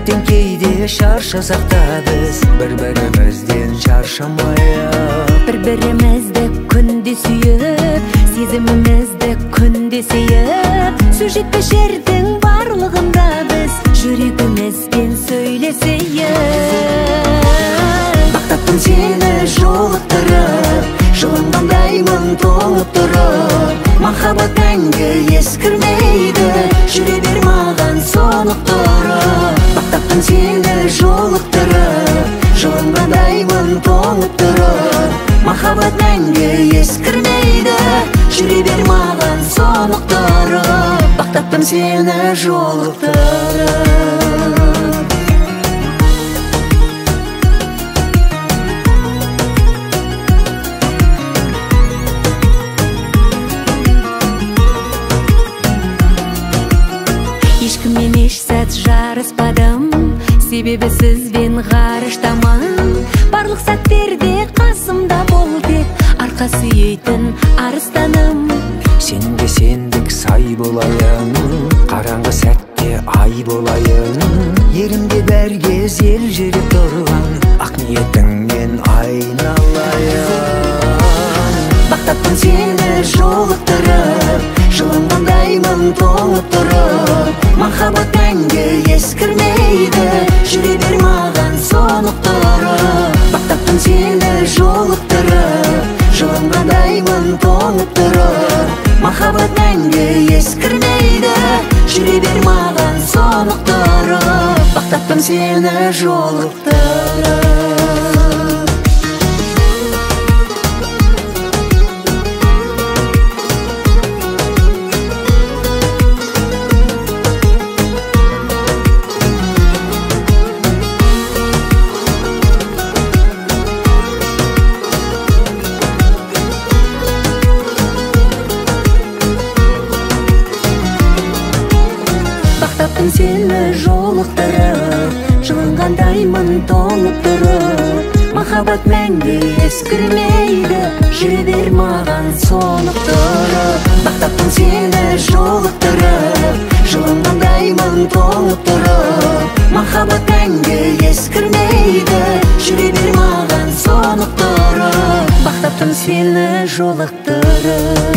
Ертең кейде шаршасақ та біз бір-бірімізден шаршамайық. Бір-бірімізді күнде сүйіп, сезімімізді күнде сүйіп, сөз жетпес жердің барлығында біз жүрегімізбен сөйлесейік. Мақтаппын сені жолықтырып, жылынғандаймын толып тұрып. Махаббат мәңгі ескірмейді, жүре бер маған сонықтырып. Мақтаппын сені жолықтырып, жылынғандаймын толып тұрып. Махаббат мәңгі ескірмейді, жүре бер маған сонықтырып. Мақтаппын сені жолықтырып. Ешкіммен еш сәт жарыспадым, себебі сізбен ғарыштамын. Барлық сәттерде қасымда бол деп арқа сүйейтін арыстаным. Сенге сендік сай болайын, қараңғы сәтте ай болайын. Ерімде бәр кез ел жүріп тұрған, ақ ниетіңнен айналайын. Мақтаппын сені жолықтырып, жылынғандаймын толып тұрып. Махаббат мәңгі ескірмейді, жүре бер маған сонықтырып. Мақтаппын сені жолықтырып, жылынғандаймын толып тұрып. Махаббат мәңгі ескірмейді, жүре бер маған сонықтырып. Мақтаппын сені жолықтырып. Мақтаппын сені жолықтырып, жылынғандаймын толып тұрып. Махаббат мәңгі ескірмейді, жүре бер маған сонықтырып. Мақтаппын сені жолықтырып, жылынғандаймын толып тұрып. Махаббат мәңгі ескірмейді, жүре бер маған сонықтырып. Мақтаппын сені жолықтырып.